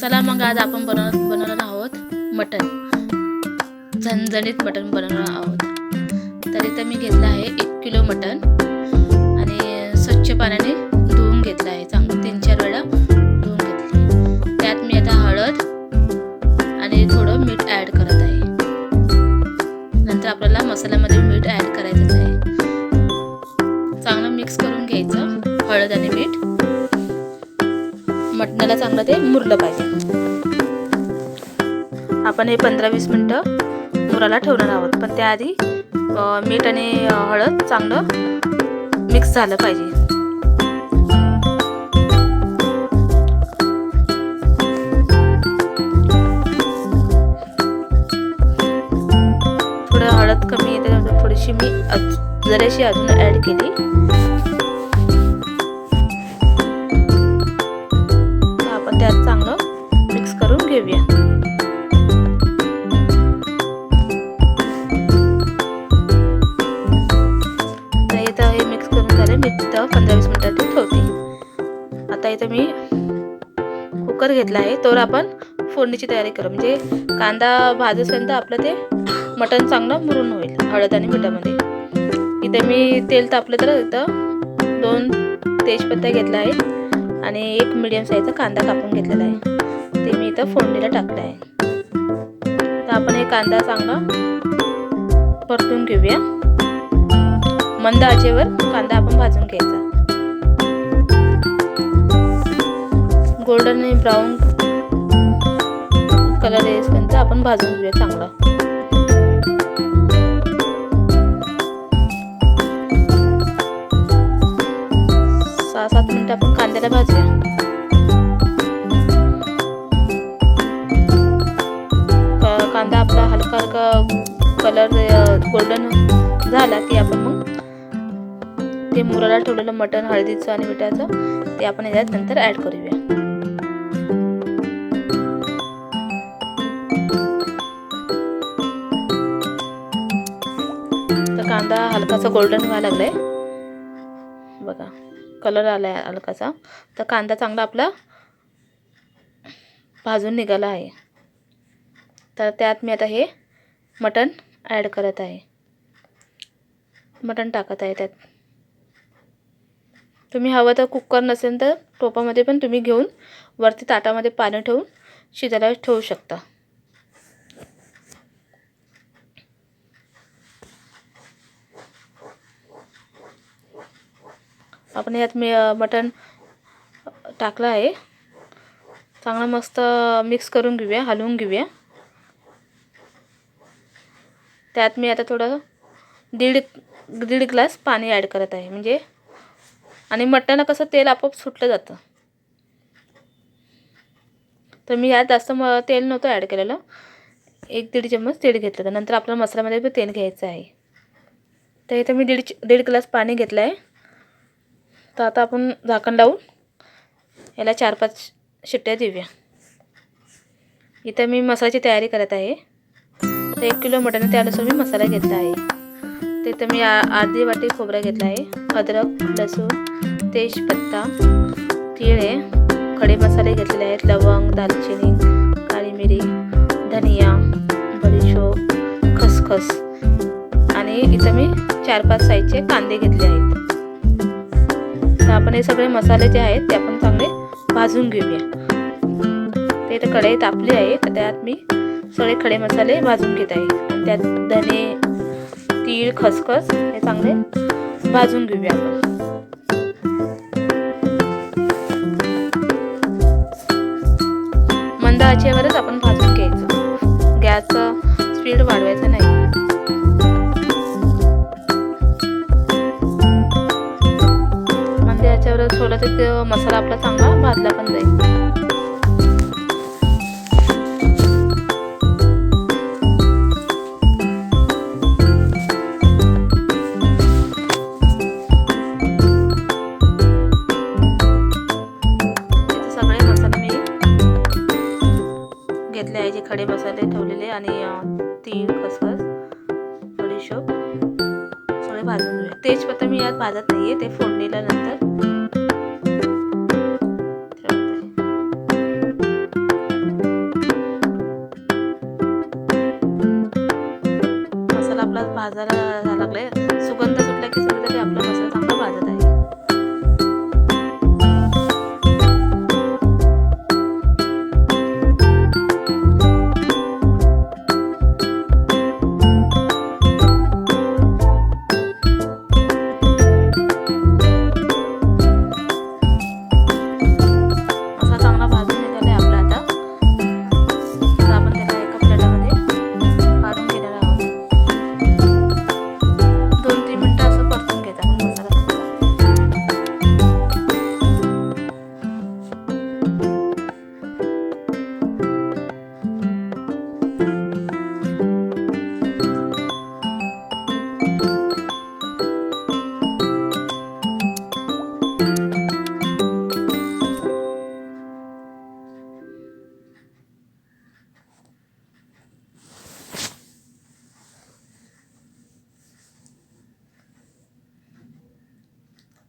चला मग आज आपण बनवणार आहोत मटण, झणझणीत मटण बनवणार आहोत। तर इथे मी घेतलं आहे 1 किलो मटण आणि स्वच्छ पाण्याने धुवून घेतलं आहे। चांगलं 3-4 वेळा धुवून घेतले। त्यात मी आता हळद आणि थोडं मीठ ॲड करत आहे। नंतर आपल्याला मसाल्यामध्ये मीठ ॲड करायचं आहे। चांगलं मिक्स करून घ्यायचं हळद आणि मीठ। मटणाला चांगलं ते मुरलं पाहिजे। आपण हे 15-20 मिनिटं मुरायला ठेवणार आहोत, पण त्याआधी मीठ आणि हळद चांगलं मिक्स झालं पाहिजे। थोडं हळद कमी येते, थोडीशी मी जराशी अजून ॲड केली। त्यात चांगलं मिक्स करून घेऊया। तर इथं हे मिक्स करून झाले, मी तिथं 15-20 मिनिटात ठेवते। आता इथं मी कुकर घेतला आहे, तर आपण फोडणीची तयारी करू। म्हणजे कांदा भाजूपर्यंत आपलं ते मटण चांगलं मुरून होईल हळद आणि मिठामध्ये। इथे मी तेल तापलं, तर इथं 2 तेजपत्ता घेतला आहे आणि 1 मीडियम साईजचा कांदा कापून घेतलेला आहे, ते मी इथं फोडणीला टाकलं आहे। तर आपण हे कांदा चांगला परतून घेऊया। मंद आचेवर कांदा आपण भाजून घ्यायचा। गोल्डन आणि ब्राऊन कलर येईपर्यंत आपण भाजून घेऊया चांगला। 6-7 मिनिटं आपण कांद्याला भाजूया। कांदा आपला हलका कलर गोल्डन झाला की आपण मग ते मुराला ठेवलेलं मटण हळदीचं आणि मिठाचं ते आपण याच्यात नंतर ॲड करूया। तर कांदा हलकासा गोल्डन व्हायला लागलाय बघा, कलर आलाय हलकासा। तर कांदा चांगला आपला भाजून निघाला आहे। तर त्यात मी आता हे मटण ॲड करत आहे। मटण टाकत आहे त्यात। तुम्ही हवं तर कुकर नसेल तर टोपामध्ये पण तुम्ही घेऊन वरती ताटामध्ये पाणी ठेवून शिजायला ठेवू शकता। आपण यात मी मटण टाकलं आहे, चांगलं मस्त मिक्स करून घेऊया, हलवून घेऊया। त्यात मी आता थोडं दीड ग्लास पाणी ॲड करत आहे। म्हणजे आणि मटणाला कसं तेल आपोआप सुटलं जातं, तर मी यात जास्त तेल नव्हतं ॲड केलेलं, 1-1.5 चम्मच तेल घेतलं होतं। नंतर आपल्याला मसाल्यामध्ये पण तेल घ्यायचं आहे। तर इथं मी दीड ग्लास पाणी घेतलं आहे। तर आता आपण झाकण लावून याला 4-5 शिट्ट्या देऊया। इथं मी मसाल्याची तयारी करत आहे। तर 1 किलो मटण त्यानुसार मी मसाला घेतला आहे। तर इथं मी अर्धी वाटी खोबरा घेतला आहे, अद्रक, लसूण, तेजपत्ता, तिळे, खडे मसाले घेतलेले आहेत, लवंग, दालचिनी, काळी मिरी, धनिया, बडीशोप, खसखस आणि इथं मी 4-5 साईजचे कांदे घेतले आहेत। तर आपण हे सगळे मसाले जे आहेत ते आपण चांगले भाजून घेऊया। ते इथं कढई तापली आहे, तर त्यात मी सगळे खडे मसाले भाजून घेत आहे। आणि त्यात धने, तीळ, खसखस हे चांगले भाजून घेऊया आपण। मंद आचेवरच आपण भाजून घ्यायचं, गॅसचं स्पीड वाढवायचं नाही। मंद आचेवर थोडं ते मसाला आपला चांगला भाजला पण जाईल। घेतले आहे जे खडे मसाले ठेवलेले आणि तीळ, खसखस, बडीशोप सगळे भाजून घेऊया। तेजपत्ता मी यात भाजत नाहीये, ते फोडणीला नंतर ठेवते। भाजायला लागले, सुगंध सुटला की समजा की आपला मसाला चांगला भाजत आहे.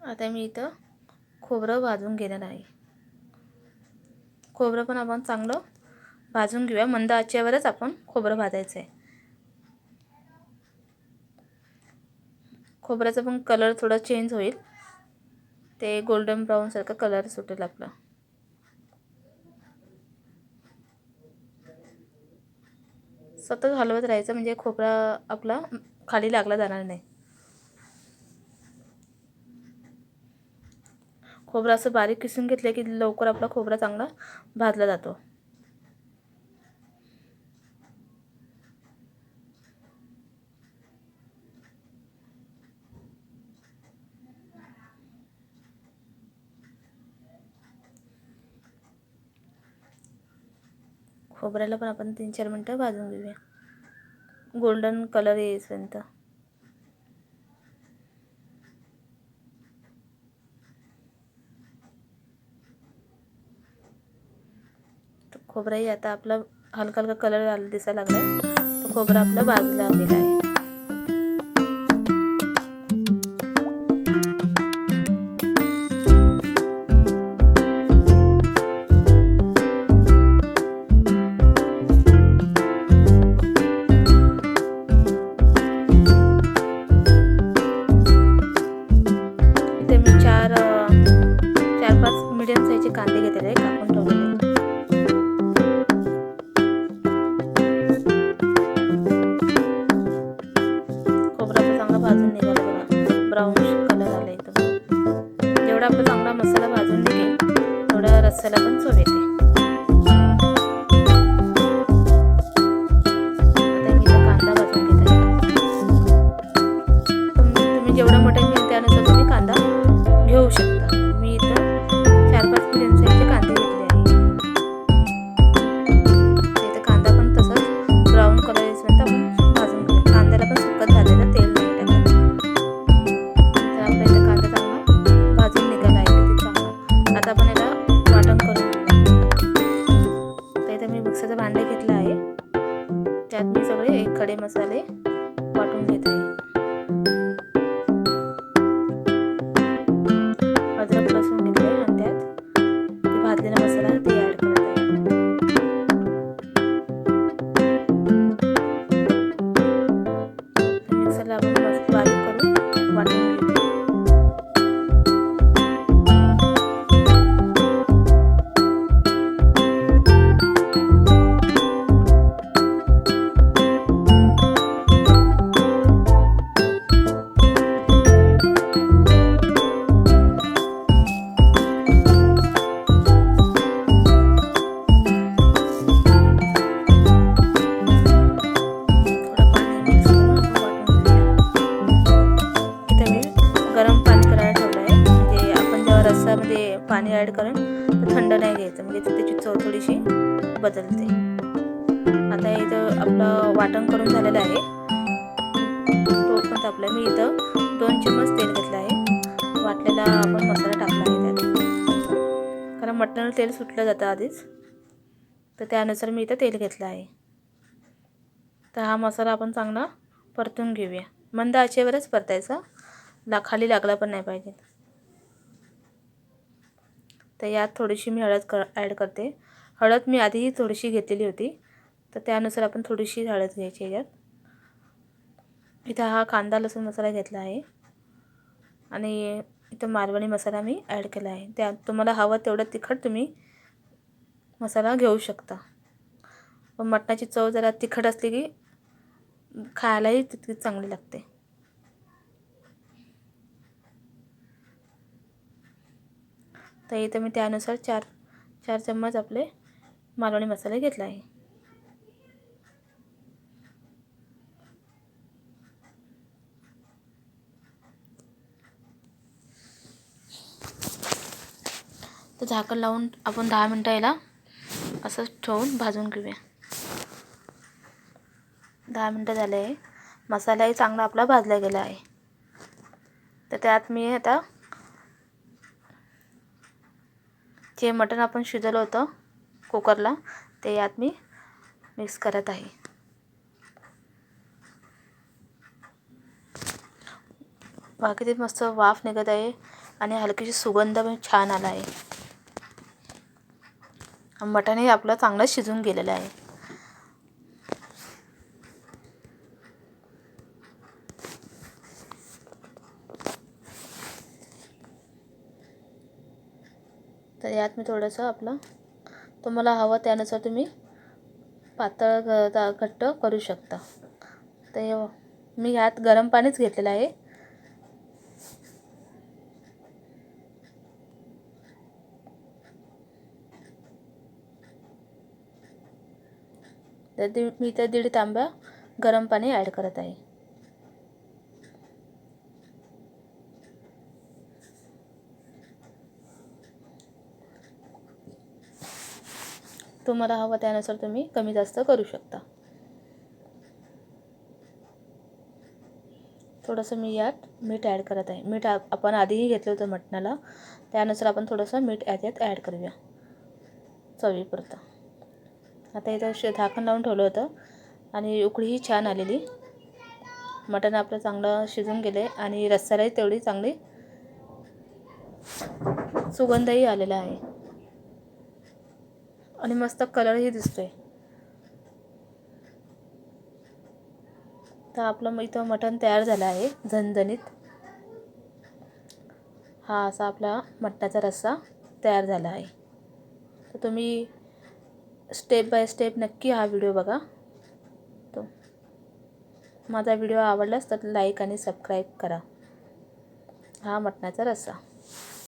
आता मी इथं खोबरं भाजून घेणार आहे. खोबरं पण आपण चांगलं भाजून घेऊया. मंद आचेवरच आपण खोबरं भाजायचं आहे. खोबऱ्याचा पण कलर थोडा चेंज होईल, ते गोल्डन ब्राऊन सारखा कलर सुटेल आपला. सतत हलवत राहायचं म्हणजे खोबरा आपला खाली लागला जाणार नाही. खोबरा असं बारीक किसून घेतलं की लवकर आपला खोबरा चांगला भाजला जातो. खोबऱ्याला पण आपण 3-4 मिनटं भाजून घेऊया, गोल्डन कलर येईपर्यंत. खोबराही आता आपला हलका हलका कलर दिसायला लागलाय, तर खोबरा आपला भाजला गेला आहे. इथे मी 4-5 मीडियम साईजचे कांदे घेतलेले कापून ठेवलेले. भाजून निघाला बघा, ब्राऊन कलर आला एकदम. जेवढा आपला चांगला मसाला भाजून निघेल तेवढा रस्स्याला पण चव येते. आता मी इथं कांदा भाजून घेत आहे. तुम्ही जेवढं मटण घेईल त्यानुसार तुम्ही कांदा घेऊ शकता. मी इथं 4-5 मीडियम साईजचे कांदे घेतले आहे. इथं कांदा पण तसंच ब्राऊन कलर येईपर्यंत आपण भाजून घेऊ. कांद्याला पण सुकत घालायचं, तेल नाही टाकायचं. तर आपला इथं कांदा चांगला भाजून निघाला आहे किती चांगला. आता आपण याला वाटण करून घेऊ. तर इथं मी मिक्सरचं भांडे घेतलं आहे, त्यात मी सगळे खडे मसाले वाटून घेत आहे. अद्रक लसूण घेतले आणि त्यात ते भाजलेला मसाला ते ॲड करत आहे. मिक्सरला आपण मस्त बारीक करून वाटून घेऊ. पाणी ॲड करून थंड नाही घ्यायचं, म्हणजे त्याची चव थोडीशी बदलते. आता इथं आपलं वाटण करून झालेलं आहे. टोप पण तापलं. मी इथं 2 चम्मच तेल घेतलं आहे. वाटलेला आपण मसाला टाकला आहे त्यात, कारण मटणाला तेल सुटलं जातं आधीच, तर त्यानुसार मी इथं तेल घेतलं आहे. तर हा मसाला आपण चांगला परतून घेऊया. मंद आचेवरच परतायचा, खाली लागला पण नाही पाहिजे. तर यात थोडीशी मी हळद ॲड करते. हळद मी आधीही थोडीशी घेतलेली होती, तर त्यानुसार आपण थोडीशी हळद घ्यायची यात. इथं हा कांदा लसूण मसाला घेतला आहे आणि इथं मालवणी मसाला मी ॲड केला आहे. त्यात तुम्हाला हवं तेवढं तिखट तुम्ही मसाला घेऊ शकता. पण मटणाची चव जरा तिखट असली की खायलाही तितकी चांगली लागते. तर इथं मी त्यानुसार चार चम्मच आपले मालवणी मसाले घेतला आहे. तर झाकण लावून आपण 10 मिनटं याला असंच ठेवून भाजून घेऊया. 10 मिनटं झाले आहे. मसालाही चांगला आपला भाजला गेला आहे. तर त्यात मी आता जे मटण आपण शिजवलं होतं कुकरला ते यात मी मिक्स करत आहे. बाकी ते मस्त वाफ निघत आहे आणि हलकीशी सुगंध पण छान आला आहे. मटणही आपलं चांगलं शिजून गेलेलं आहे. तर यात मी थोडंसं आपलं तुम्हाला हवं त्यानुसार तुम्ही पातळ घट्ट करू शकता. तर मी यात गरम पाणीच घेतलेलं आहे. तर मी तर 1.5 तांब्या गरम पाणी ॲड करत आहे. तुम्हाला हवं त्यानुसार तुम्ही कमी जास्त करू शकता. थोडंसं मी यात मीठ ॲड करत आहे. मीठ आपण आधीही घेतलं होतं मटणाला, त्यानुसार आपण थोडंसं मीठ याच्यात ॲड करूया चवीपुरतं. आता इथं झाकण लावून ठेवलं होतं आणि उकळीही छान आलेली. मटण आपलं चांगलं शिजून गेले आणि रस्स्यालाही तेवढी चांगली सुगंधही आलेला आहे आणि मस्त कलरही दिसतोय. तर आपलं इथं मटण तयार झालं आहे झणझणीत. हा असा आपला मटणाचा रस्सा तयार झाला आहे. तर तुम्ही स्टेप बाय स्टेप नक्की हा व्हिडिओ बघा. तो माझा व्हिडिओ आवडलाच तर लाईक आणि सबस्क्राईब करा. हा मटणाचा रस्सा.